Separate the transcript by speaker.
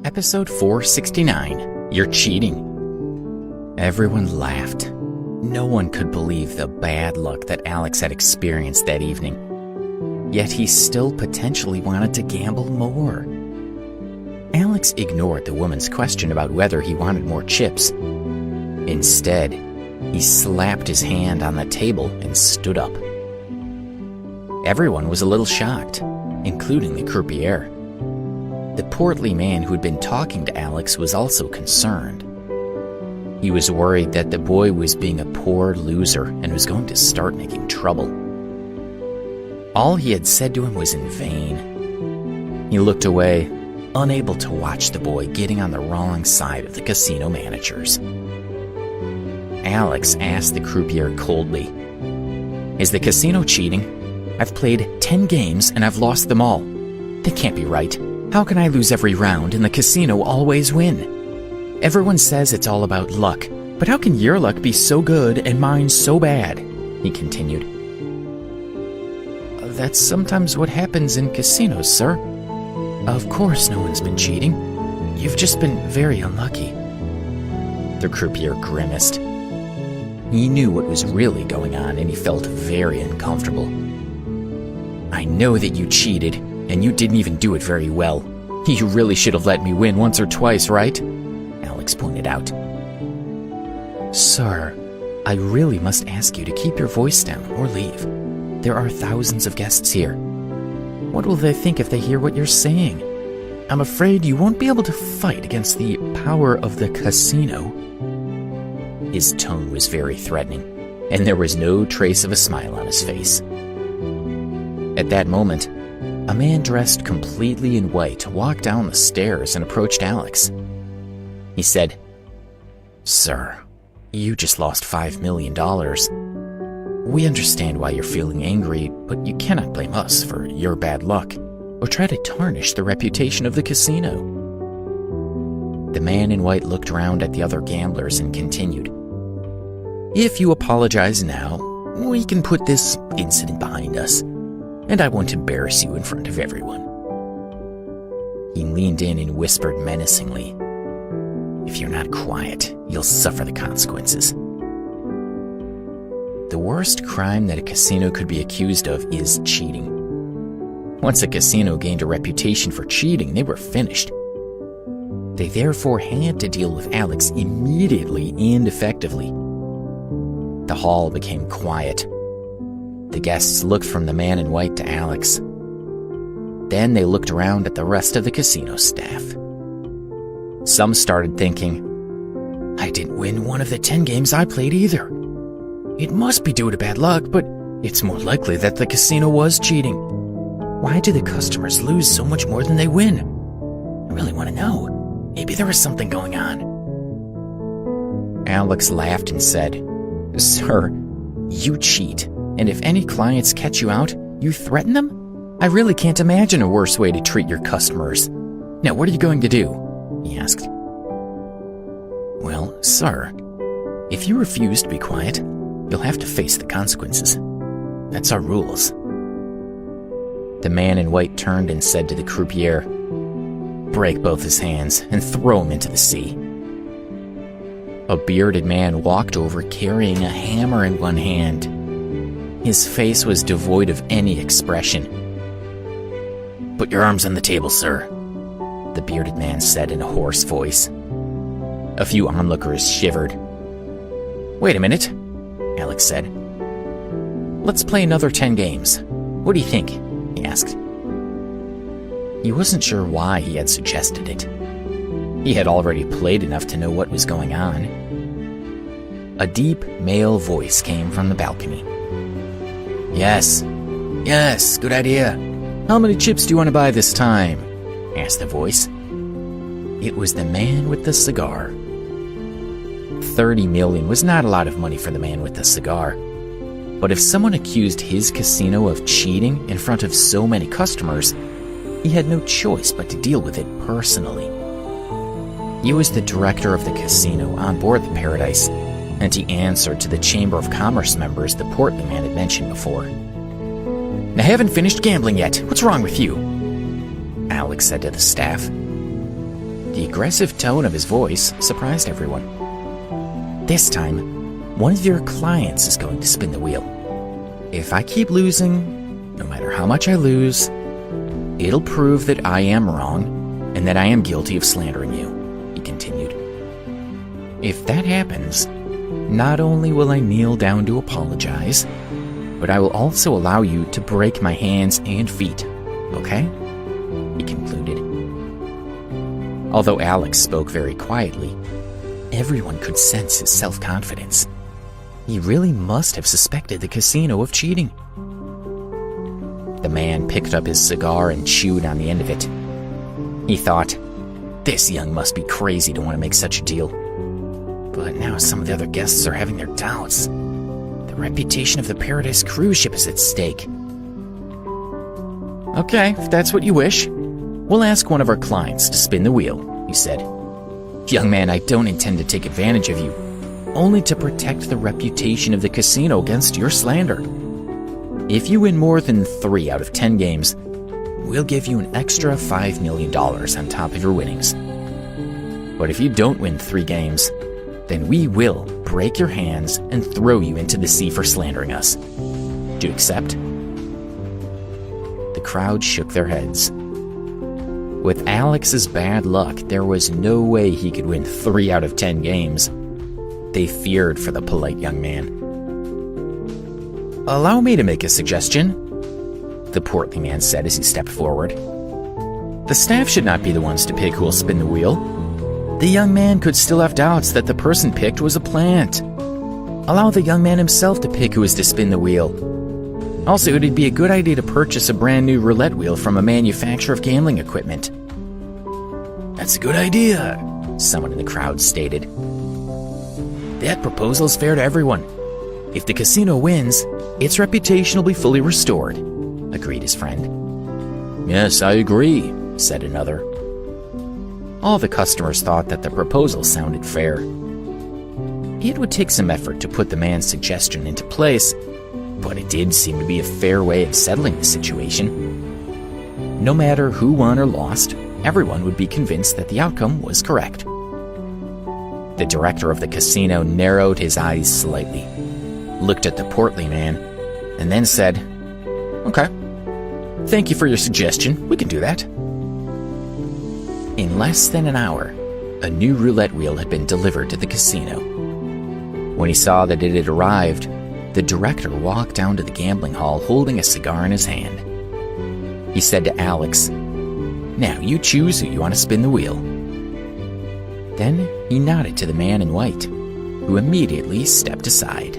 Speaker 1: Episode 469, You're Cheating. Everyone laughed. No one could believe the bad luck that Alex had experienced that evening. Yet he still potentially wanted to gamble more. Alex ignored the woman's question about whether he wanted more chips. Instead, he slapped his hand on the table and stood up. Everyone was a little shocked, including the croupier. The portly man who'd been talking to Alex was also concerned. He was worried that the boy was being a poor loser and was going to start making trouble. All he had said to him was in vain. He looked away, unable to watch the boy getting on the wrong side of the casino managers. Alex asked the croupier coldly, "Is the casino cheating? I've played 10 games and I've lost them all. That can't be right. How can I lose every round and the casino always win? Everyone says it's all about luck, but how can your luck be so good and mine so bad?" he continued. "That's sometimes what happens in casinos, sir. Of course no one's been cheating. You've just been very unlucky." The croupier grimaced. He knew what was really going on and he felt very uncomfortable. "I know that you cheated, and you didn't even do it very well. You really should have let me win once or twice, right?" Alex pointed out. "Sir, I really must ask you to keep your voice down or leave. There are thousands of guests here. What will they think if they hear what you're saying? I'm afraid you won't be able to fight against the power of the casino." His tone was very threatening, and there was no trace of a smile on his face. At that moment, a man dressed completely in white walked down the stairs and approached Alex. He said, "Sir, you just lost $5 million. We understand why you're feeling angry, but you cannot blame us for your bad luck or try to tarnish the reputation of the casino." The man in white looked around at the other gamblers and continued, "If you apologize now, we can put this incident behind us, and I won't embarrass you in front of everyone." He leaned in and whispered menacingly, "If you're not quiet, you'll suffer the consequences." The worst crime that a casino could be accused of is cheating. Once a casino gained a reputation for cheating, they were finished. They therefore had to deal with Alex immediately and effectively. The hall became quiet. The guests looked from the man in white to Alex. Then they looked around at the rest of the casino staff. Some started thinking, "I didn't win one of the 10 games I played either. It must be due to bad luck, but it's more likely that the casino was cheating. Why do the customers lose so much more than they win? I really want to know. Maybe there was something going on." Alex laughed and said, "Sir, you cheat. And if any clients catch you out, you threaten them? I really can't imagine a worse way to treat your customers. Now, what are you going to do?" he asked. "Well, sir, if you refuse to be quiet, you'll have to face the consequences. That's our rules." The man in white turned and said to the croupier, "Break both his hands and throw him into the sea." A bearded man walked over carrying a hammer in one hand. His face was devoid of any expression. "Put your arms on the table, sir," the bearded man said in a hoarse voice. A few onlookers shivered. "Wait a minute," Alex said. "Let's play another 10 games. What do you think?" he asked. He wasn't sure why he had suggested it. He had already played enough to know what was going on. A deep male voice came from the balcony. Yes, good idea. How many chips do you want to buy this time?" asked the voice. It was the man with the cigar. 30 million was not a lot of money for the man with the cigar. But if someone accused his casino of cheating in front of so many customers, he had no choice but to deal with it personally. He was the director of the casino on board the Paradise, and he answered to the Chamber of Commerce members the portly man had mentioned before. "I haven't finished gambling yet. What's wrong with you?" Alex said to the staff. The aggressive tone of his voice surprised everyone. "This time, one of your clients is going to spin the wheel. If I keep losing, no matter how much I lose, it'll prove that I am wrong and that I am guilty of slandering you," he continued. "If that happens, not only will I kneel down to apologize, but I will also allow you to break my hands and feet, okay?" he concluded. Although Alex spoke very quietly, everyone could sense his self-confidence. He really must have suspected the casino of cheating. The man picked up his cigar and chewed on the end of it. He thought, "This young must be crazy to want to make such a deal." But now some of the other guests are having their doubts. The reputation of the Paradise cruise ship is at stake. "Okay, if that's what you wish, we'll ask one of our clients to spin the wheel," he said. "Young man, I don't intend to take advantage of you, only to protect the reputation of the casino against your slander. If you win more than 3 out of 10 games, we'll give you an extra $5 million on top of your winnings. But if you don't win 3 games, then we will break your hands and throw you into the sea for slandering us. Do you accept?" The crowd shook their heads. With Alex's bad luck, there was no way he could win 3 out of 10 games. They feared for the polite young man. "Allow me to make a suggestion," the portly man said as he stepped forward. "The staff should not be the ones to pick who will spin the wheel. The young man could still have doubts that the person picked was a plant. Allow the young man himself to pick who is to spin the wheel. Also, it would be a good idea to purchase a brand new roulette wheel from a manufacturer of gambling equipment." "That's a good idea," someone in the crowd stated. "That proposal is fair to everyone. If the casino wins, its reputation will be fully restored," agreed his friend. "Yes, I agree," said another. All the customers thought that the proposal sounded fair. It would take some effort to put the man's suggestion into place, but it did seem to be a fair way of settling the situation. No matter who won or lost, everyone would be convinced that the outcome was correct. The director of the casino narrowed his eyes slightly, looked at the portly man, and then said, "Okay, thank you for your suggestion. We can do that." In less than an hour, a new roulette wheel had been delivered to the casino. When he saw that it had arrived, the director walked down to the gambling hall holding a cigar in his hand. He said to Alex, "Now you choose who you want to spin the wheel." Then he nodded to the man in white, who immediately stepped aside.